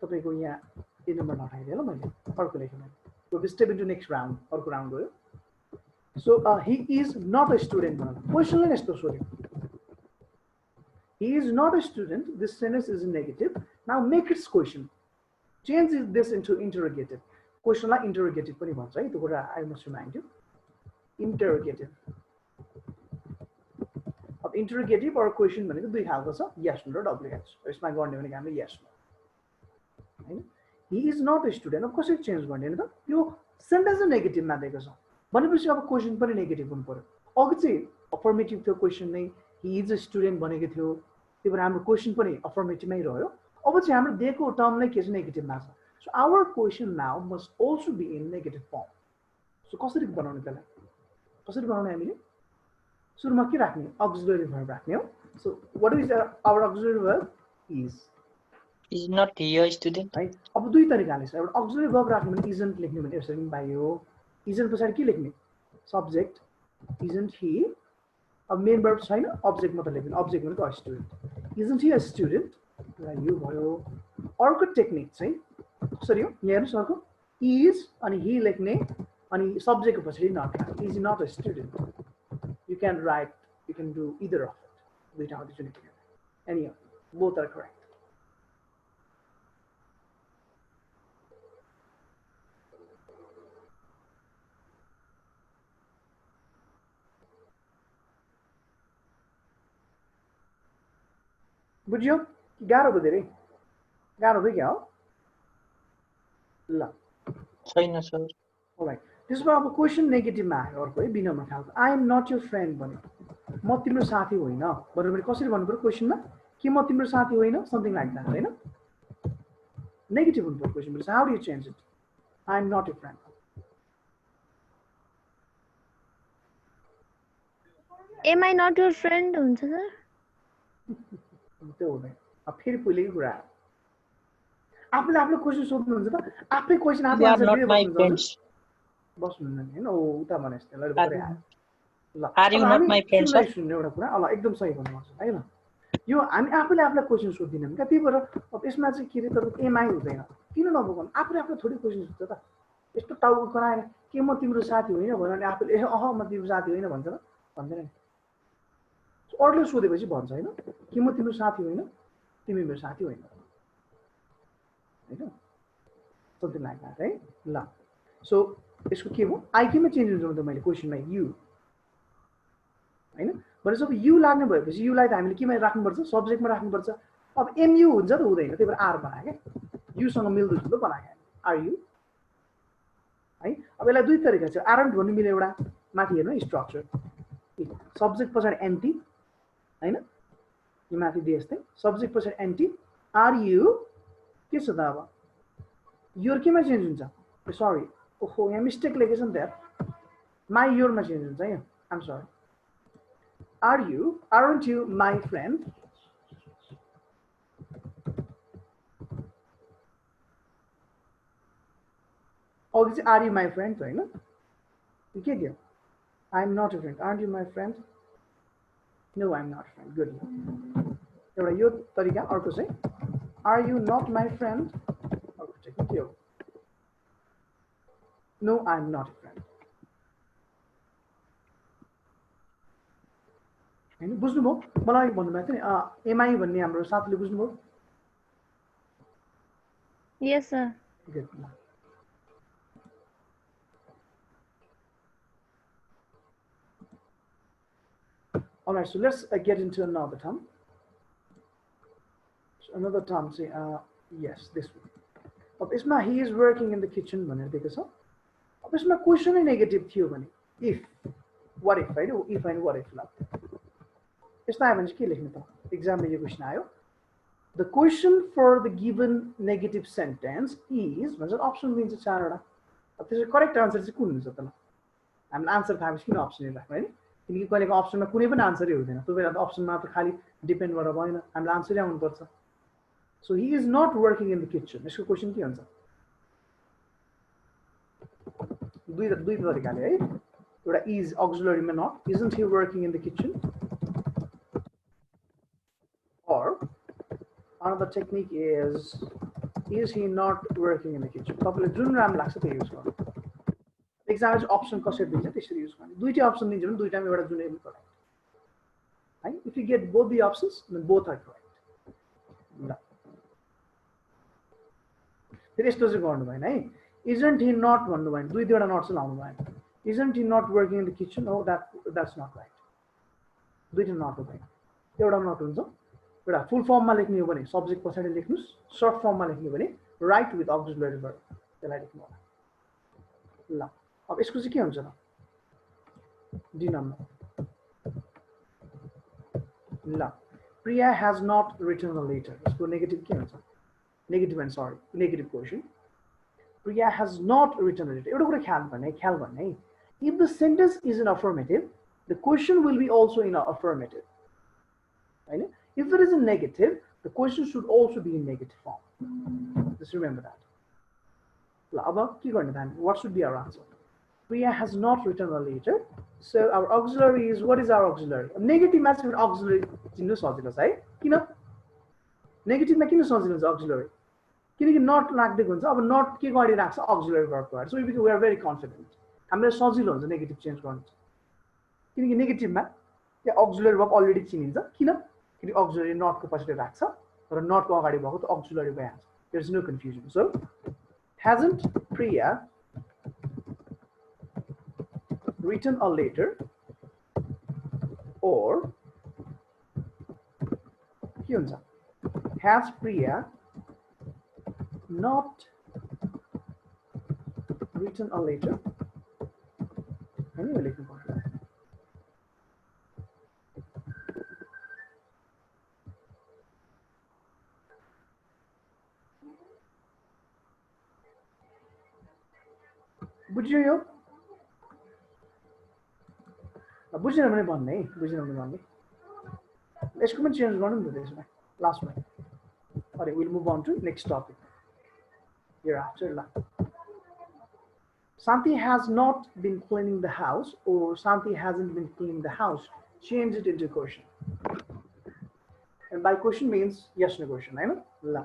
तपाईँको यहाँ ए नम्बर नटाइदिएँ ल मैले अर्को लेखेँ मैले स्टेप इन्टु नेक्स्ट राउन्ड अर्को राउन्ड गयो So he is not a student. Question is sorry. He is not a student. This sentence is negative. Now make its question. Change this into interrogative. Question like interrogative. I must remind you. Interrogative. Of interrogative or question do you have yes or WH. It's my God yes. He is not a student. Of course it changed. You sentence a negative. भनेपछि अब question पनि negative हुनु पर्यो अघि चाहिँ affirmative थियो question नै he is a student भनेको थियो त्यही भएर हाम्रो क्वेसन पनि अफर्मेटिभमै रह्यो अब चाहिँ हाम्रो दिएको टर्म नै के छ नेगेटिभमा छ so our question now must also be in negative form so कसरी बनाउने त्यसलाई कसरी बनाउने हामीले सुरुमा के राख्ने अक्सिलरी भर्ब राख्ने हो so what is our auxiliary verb
is not he a student
है अब दुई तरिकाले छ एउटा अक्सिलरी भर्ब राख्ने भने इजन्ट लेख्ने भने यसरी पनि पाइयो इजन्ट पछाडि के लेख्ने सब्जेक्ट इजन्ट हि अब मेन भर्ब छैन अब्जेक्ट मात्र लेख्ने अब्जेक्ट भनेको a student isn't he a student र यो भयो अर्को टेक्निक चाहिँ कसरी हो यहाँ हेर्नुहोस् अर्को इज अनि हि लेख्ने अनि सब्जेक्टको पछाडि not is not a student you can write you can do either of it दुईटा मात्रै चुनिदिनु एनी Both are correct. बुझ्यो गाह्रो भयो धेरै गाह्रो भयो क्या हो ल
छैन सर
अलराइट त्यसमा अब क्वेसन नेगेटिभमा आयो अर्को है बिनम्र खालको I am not your friend भन्यो म तिम्रो साथी होइन भनेर मैले कसरी भन्नु पर्यो क्वेसनमा कि म तिम्रो साथी होइन समथिङ लाइक द्याट होइन नेगेटिभ हुनु पर्यो question how do you change it I am not your friend
am I not your friend हुन्छ सर
त्यो हुँदैन अब फेरि पहिलेकै कुरा आफूले आफूले क्वेसन सोध्नुहुन्छ त आफै क्वेसन आफै
You are
आन्सर
not
दिँदै
my
बस्नुहुन्छ
friends.
बस्नुहुन्न नि होइन ओ उता भने जस्तो ल पुरै आयो ल
Are you
अब
not
हामी
my friend,
सुन्दै
sir?
सुन्ने एउटा कुरा ल एकदम सही भन्नुहुन्छ है ल यो हामी आफूले आफूलाई क्वेसन सोध्दिनौँ क्या त्यही भएर अब यसमा चाहिँ के अरे तपाईँको एमआई हुँदैन किन नबोकाउनु आफूले आफूलाई थोरै क्वेसन सोध्छ त यस्तो टाउको कराएर के म तिम्रो साथी होइन भन्यो भने आफूले ए अह म तिम्रो साथी होइन भन्छ र भन्दैन नि अरूले सोधेपछि भन्छ होइन कि म तिम्रो साथी होइन तिमी मेरो साथी होइन होइन समथिङ लाइक द्याट है ल सो यसको के भयो आई केमा चेन्ज हुन्छ त मैले क्वेसनमा यु होइन भनेपछि अब यु लाग्ने भएपछि युलाई त हामीले केमा राख्नुपर्छ सब्जेक्टमा राख्नुपर्छ अब एमयु हुन्छ त हुँदैन त्यही भएर आर बनायो क्या युसँग मिल्दोजुल्दो बनायो आर यु है अब यसलाई दुई तरिका छ आरन्ट भन्नु मिल्यो एउटा माथि हेर्नु स्ट्रक्चर सब्जेक्ट पछाडि एन्टी होइन यो माथि दिए जस्तै सब्जेक्ट पछाडि एन्टी आर यु के छ त अब योर केमा चेन्ज हुन्छ सरी ओहो यहाँ मिस्टेक लेखेछ नि त यार माई योरमा चेन्ज हुन्छ यहाँ I'm sorry are you aren't you my friend अघि चाहिँ आर यु माई फ्रेन्ड होइन के दियो I am not a friend aren't you my friend no I am not friend good एउटा यो तरिका अर्को चाहिँ are you not my friend अर्को चाहिँ के हो no I am not a friend होइन बुझ्नुभयो मलाई भन्नुभएको थियो नि एमआई भन्ने हाम्रो साथीले बुझ्नुभयो
yes sir
good All right, so let's get into another term. So another term, say, yes, this one. अब इसमें he is working in the kitchen भनेर दिएको छ अब यसमा क्वेसनै नेगेटिभ थियो भने if what if होइन if and what if ल यस्तो आयो भने चाहिँ के लेख्नु त एक्जाममा यो क्वेसन आयो the question for the given negative sentence is भन्छ अप्सन दिन्छ चारवटा अब त्यसको करेक्ट आन्सर चाहिँ कुन हुन्छ त ल हामीले आन्सर थाहा भएपछि किन अप्सन राख्नु होइन किनकि कहिलेको अप्सनमा कुनै पनि आन्सरै हुँदैन त्यो बेला त अप्सनमा त खालि डिपेन्ड गरेर भएन हामीले आन्सरै आउनुपर्छ so he is not working in the kitchen यसको क्वेसन के हुन्छ दुई तरिकाले है एउटा इज अक्सिलरीमा not isn't he working in the kitchen or another technique is he not working in the kitchen तपाईलाई जुन राम्रो लाग्छ त्यो युज गर्नु एक्जाममा चाहिँ अप्सन कसरी दिन्छ त्यसरी युज गर्नु दुईटै अप्सन दिन्छ भने दुईटामा एउटा जुनै पनि करेक्ट है if you get both the options then both are correct ल फेरि यस्तो चाहिँ गर्नु भएन है इजन्ट हि नट भन्नु भएन दुईवटा नट चाहिँ लाउनु भएन isn't he not working in the kitchen हो द्याट्स नट राइट दुईटा नट हुँदैन एउटा नट हुन्छ एउटा फुल फर्ममा लेख्ने हो भने सब्जेक्ट पछाडि लेख्नुहोस् सर्ट फर्ममा लेख्ने हो भने राइट विथ अक्सिलरी वर्ब त्यसलाई लेख्नु होला ल अब यसको चाहिँ के हुन्छ त डी नम्बर ल Priya has not return a letter यसको नेगेटिभ के हुन्छ negative and sorry negative question Priya has not return a letter एउटा कुरा ख्याल भन्ने if the sentence is in affirmative the question will be also in affirmative होइन if it is a negative the question should also be in negative form just remember that ल अब के गर्ने त हामी what should be our answer Priya has not written a letter so our auxiliary is what is our auxiliary negative मा चाहिँ auxiliary चिन्नु सजिलो छ है किन नेगेटिभमा किन सजिलो हुन्छ auxiliary किनकि not लाग्दै हुन्छ अब not के गरि राख्छ auxiliary verb गरि so we are very confident हामीलाई सजिलो हुन्छ नेगेटिभ चेन्ज गर्नु किनकि नेगेटिभमा त्यो auxiliary verb अलरेडी चिनिन्छ किन किन auxiliary not को पछि राख्छ र not को अगाडि भएको त auxiliary भइहाल्छ. There's no confusion. So hasn't Priya written a letter or के हुन्छ? Has Priya not written a letter? हैन यो लेख्नु पर्छ. बुझ्यो यो? बुझेन भने भन्ने है, बुझेन भने भन्ने. यसको पनि चेन्ज गर्नु नि त त्यसमा लास्टमा. Okay, we'll move on to next topic. Hereafter, Santi has not been cleaning the house or Santi hasn't been cleaning the house. Change it into question. And by question means yes, no question. I know. La.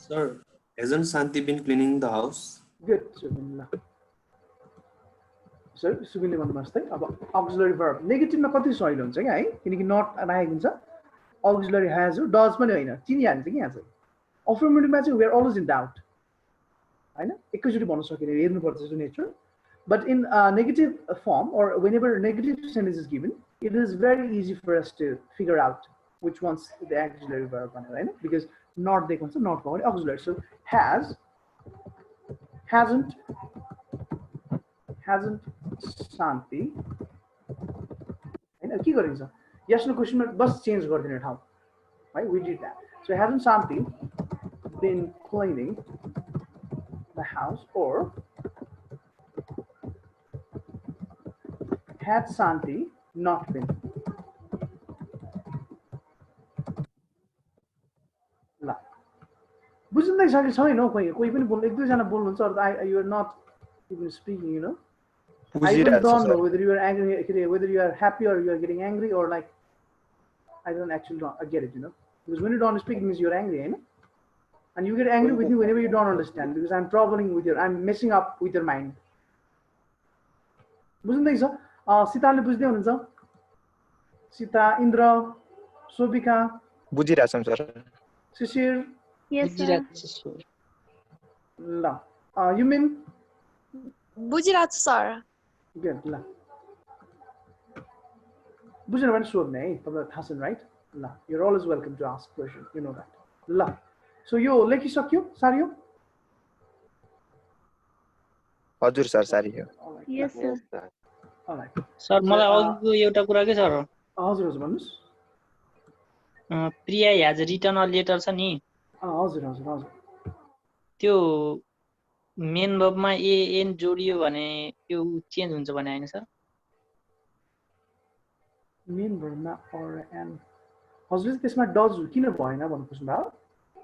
Sir, hasn't Santi been cleaning the house?
Good, Subin. So, Subin भन्नुस् त अब auxiliary verb नेगेटिभमा कति सजिलो हुन्छ क्या है किनकि not राखेको हुन्छ auxiliary has or does पनि हैन चिनिहाल्छ के यहाँ चाहिँ affirmative-मा चाहिँ we are always in doubt हैन एकैचोटी भन्न सकिदैन हेर्नुपर्छ जो nature but in negative form or whenever negative sentence is given it is very easy for us to figure out which one's the auxiliary verb right? Because not the concept not called auxiliary. So has, hasn't Santi and key yes no question bus change coordinate how right we did that. So hasn't Santi been cleaning the house or had Santi not been? बुझ्दै छैन हौ कोही पनि बोल्नु एक दुई जना बोल्नुहुन्छ or you are not even speaking, you know. I don't know whether you are angry, whether you are happy or you are getting angry or like I don't actually get it, you know. Because when you don't speak it means you're angry, you know? And you get angry with me whenever you don't understand because I'm troubling with I'm messing up with your mind. बुझ्दै छ सीताले बुझ्दै हुनुहुन्छ सीता इन्द्र सोभिका
बुझिरहेछौं sir
Shishir
Yes, sir.
La. You mean?
बुझिरहेछु sir.
Good. La. बुझेन भने सोध्ने है तपाईलाई थाहा छैन right? La. You're always welcome to ask question. You know that. La. So यो लेखिसक्यो सारियो?
हजुर सर सारियो.
Yes, sir.
All right.
Sir मलाई अघिको एउटा कुरा के सर?
हजुर हजुर भन्नुस्.
प्रिया has written a letter छ नि.
हजुर हजुर हजुर.
त्यो मेन वर्बमा एन जोडियो भने त्यो चेन्ज हुन्छ भने हैन सर?
मेन वर्बमा or एन. हजुर त्यसमा डज किन भएन भन्नु खोज्नु भयो?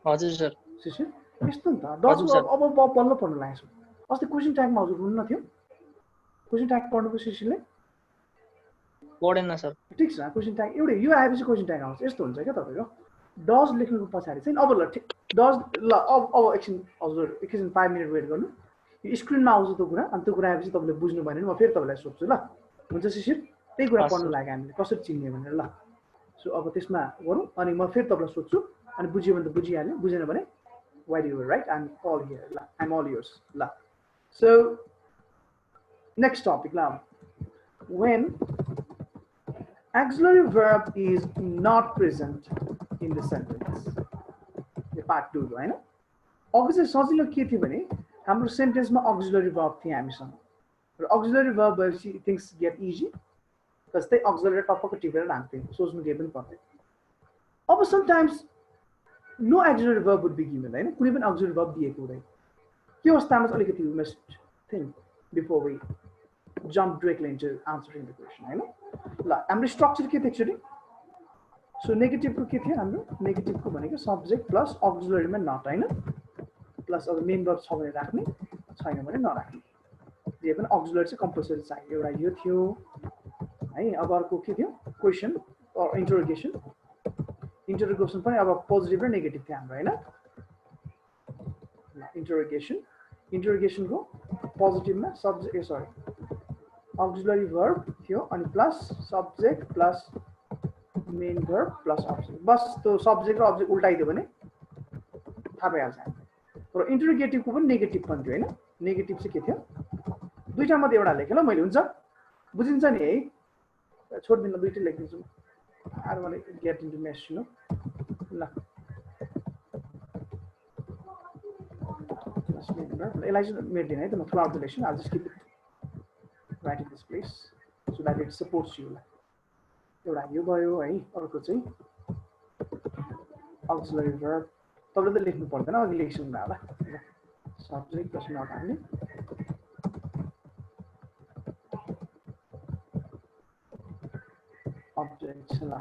हजुर सर.
शिशिर यस्तो नि त डज अब बल्ल पढ्नु लाग्छ. अस्ति क्वेशन ट्यागमा हजुर हुन्न थियो? क्वेशन ट्याग पढ्नुको शिशिरले?
पढेन सर.
ठीक छ क्वेशन ट्याग एउटै यो आएपछि क्वेशन ट्याग आउँछ यस्तो हुन्छ क्या तपाईको डज लेख्नुको पछाडी चाहिँ अब ल डज ल अब एकछिन हजुर एकछिन 5 मिनेट वेट गर्नु यो स्क्रिनमा आउँछ त्यो कुरा अनि त्यो कुरा आएपछि तपाईले बुझ्नु भएन भने म फेरि तपाईलाई सोध्छु ल हुन्छ शिशिर त्यही कुरा पढ्नु लाग्यो हामीले कसरी चिन्ने भनेर ल सो अब त्यसमा गरौँ अनि म फेरि तपाईलाई सोध्छु अनि बुझ्यो भने त बुझिहाल्यो बुझेन भने why do you right I'm all here la I'm all yours la so next topic la when auxiliary verb is not present in the sentence यो पार्ट 2 हो हैन अघि चाहिँ सजिलो के थियो भने हाम्रो सेन्टेन्समा auxiliary verb थियो हामीसँग र auxiliary verb भएपछि things get easy जस्तै auxiliary टपक्क टिपेर राख्थ्यो सोच्नु केही पनि पर्दैन अब sometimes no auxiliary verb would be given हैन कुनै पनि auxiliary verb दिएको हुँदैन त्यो अवस्थामा चाहिँ अलिकति we must think before we jump directly into answering the question. हैन ल हाम्रो स्ट्रक्चर के थियो एक्चुअली सो नेगेटिभ को के थियो हाम्रो नेगेटिभ को भनेको सब्जेक्ट प्लस अक्सिलरी मा नट हैन प्लस अब मेन वर्ब छ भने राख्ने छैन भने नराख्ने जे पनि अक्सिलरी चाहिँ कम्पल्सरी चाहियो एउटा यो थियो है अब अर्को के थियो क्वेशन अर इन्टरोगेसन इन्टरोगेसन पनि अब पोजिटिभ र नेगेटिभ थियो हाम्रो हैन इन्टरोगेसन को पोजिटिभ मा सब्जेक्ट सरी auxiliary verb थियो अनि plus subject plus main verb plus object बस त्यो सब्जेक्ट र अब्जेक्ट उल्टाइदियो भने थाहा भइहाल्छ तर इन्टरोगेटिभ को पनि नेगेटिभ पनि थियो हैन नेगेटिभ चाहिँ के थियो दुईटा मध्ये एउटा लेखे ल मैले हुन्छ बुझिन्छ नि है छोड्दिन दुईटै लेख्दिन्छु I don't want to get into mess, you know. ल just make it Elijah made it है त म throughout the lesson I'll just keep it right in this place so that it supports you. एउटा यो भयो है अर्को चाहिँ auxiliary verb तपाईले त लेख्नु पर्दैन अघि लेख्नु होला सब्जेक्ट प्लस नट हाल्ने object ल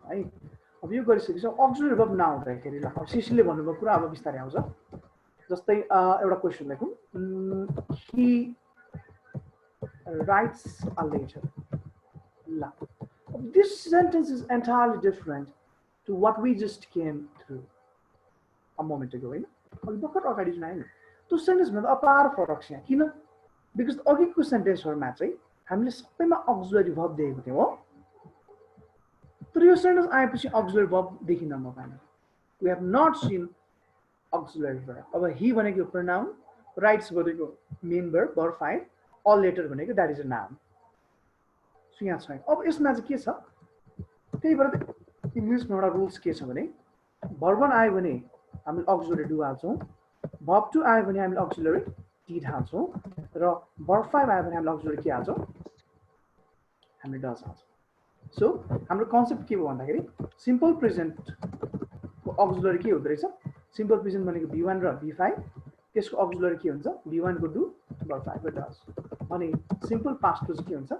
है अब यो गरिसकेपछि auxiliary verb नआउँदाखेरि ल अब सिसीले भन्नुभयो कुरा अब बिस्तारै आउँछ जस्तै एउटा question लेखौं he writes a letter la this sentence is entirely different to what we just came through a moment ago हैन अब भर्खर अगाडि जुन आयो नि त्यो सेन्टेन्स भन्दा अपार फरक छ किन बिकज अघिको सेन्टेन्सहरुमा चाहिँ हामीले सबैमा auxiliary verb दिएको थियौ हो तर यो सेन्टेन्स आएपछि auxiliary verb देखिन म भने we have not seen auxiliary verb अब he भनेको pronoun writes भनेको main verb verb 5 all later भनेको that is a noun so यहाँ छ अब यसमा चाहिँ के छ त्यही भएर इङ्ग्लिशमा एउटा रुल्स के छ भने verb 1 आयो भने हामीले auxiliary do हाल्छौं verb 2 आयो भने हामीले auxiliary did हाल्छौं र verb 5 आयो भने हामीले auxiliary के हाल्छौं हामीले does हाल्छौं सो हाम्रो कन्सेप्ट के हो भन्दाखेरि सिम्पल प्रेजेन्ट को auxiliary के हुँदै रहेछ सिम्पल प्रेजेन्ट भनेको b1 र b5 त्यसको auxiliary के हुन्छ b1 को do verb 5 को does अनि सिम्पल पास्ट को चाहिँ के हुन्छ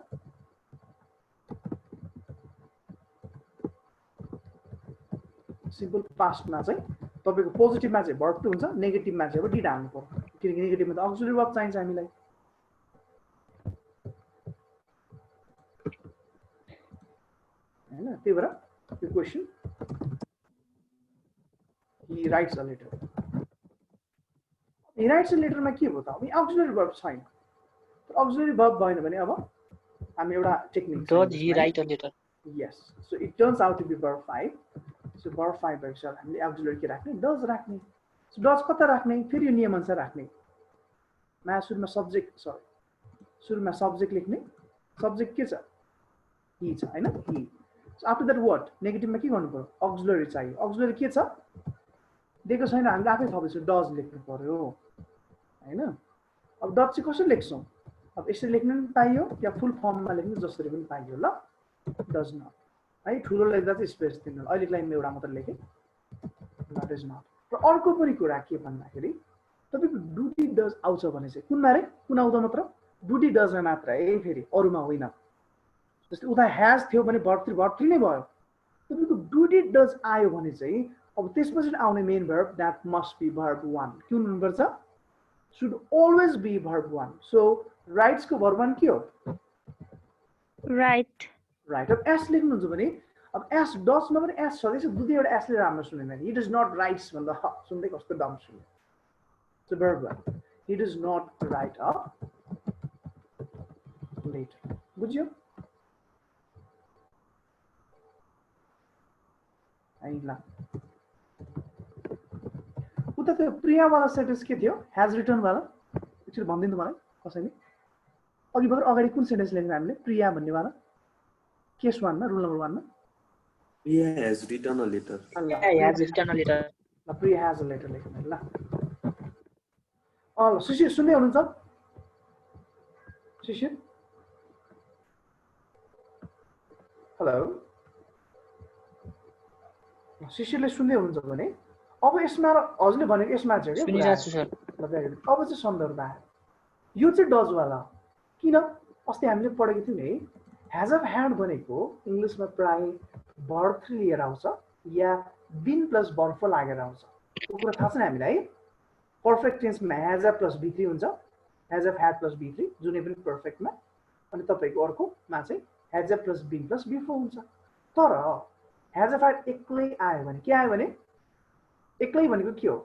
सिम्पल पास्ट मा चाहिँ तपाईको पोजिटिभ मा चाहिँ verb 2 हुन्छ नेगेटिभ मा चाहिँ अब did हाल्नु पर्यो किनकि नेगेटिभ मा त auxiliary verb चाहिन्छ हामीलाई हैन त्यही भएर यो question he writes a letter he writes a letter मा के भयो त अब auxiliary verb छैन तर auxiliary verb भएन भने अब हामी एउटा technique
does he write a letter
yes so it turns out to be verb 5 so verb 5 भएपछि हामीले auxiliary के राख्ने does राख्ने so does कता राख्ने फेरि यो नियम अनुसार राख्ने मा सुरुमा सब्जेक्ट लेख्ने सब्जेक्ट के छ he छ हैन he so after that what negative मा के गर्नु पर्यो auxiliary चाहियो auxiliary के छ दिएको छैन हामीले आफै थपेछु does लेख्नु पर्यो हैन अब does चाहिँ कसरी लेख्छौं अब यसरी लेख्न पनि पाइयो या फुल फर्ममा लेख्नु जसरी पनि पाइयो ल does not है ठुलो लेख्दा चाहिँ स्पेस दिनु अहिले लाइनमा एउटा मात्र लेखे does not र अर्को पनि कुरा के भन्दाखेरि तपाईको duty does आउँछ भने चाहिँ कुनमा रे कुन आउँदा मात्र duty does मा मात्र है फेरि अरुमा होइन जस्तै उता has थियो भने verb 3 नै भयो तपाईको duty does आयो भने चाहिँ अब त्यसपछि आउने main verb that must be verb 1 के हुनु पर्छ should always be verb 1 so writes को verb 1 के हो
right
अब s लेख्नुहुन्छ भने अब s does मा पनि s छदैछ दुई एउटा s ले राम्रो सुनेन he does not writes भन्दा सुन्दै कस्तो डम सुन्यो so verb 1 he does not write a letter बुझ्यो आइला उता त्यो प्रिया वाला सेन्टेन्स के थियो has written वाला एकचोटी भन्दिनु मलाई कसैले अघि भर्खर अगाडि कुन सेन्टेन्स लेख्नु हामीले प्रिया भन्ने वाला केस 1 मा रुल नम्बर 1 मा
Priya has written a letter.
Priya has written a letter.
ल प्रिया has a letter लेख्नु ल ल शिशिर सुन्दै हुनुहुन्छ शिशिर हेलो शिशिरले सुन्दै हुनुहुन्छ भने अब यसमा हजुरले भनेको यसमा चाहिँ के
सुनिरहेको छु सर।
ल very good. अब चाहिँ सन्दर्भ आयो यो चाहिँ डज वाला किन अस्ति हामीले पढेको थियौँ नि हैज अफ ह्याड भनेको इङ्ग्लिसमा प्राय verb 3 लिएर आउँछ या been प्लस verb 4 लागेर आउँछ त्यो कुरा थाहा छ नि हामीलाई है पर्फेक्ट टेन्समा हैज अफ प्लस b3 हुन्छ has of had plus b3 जुनै पनि पर्फेक्टमा अनि तपाईको अर्कोमा चाहिँ has of plus been plus b4 हुन्छ तर हैज अफ ह्याड एक्लै आयो भने के आयो भने एक्लै भनेको के हो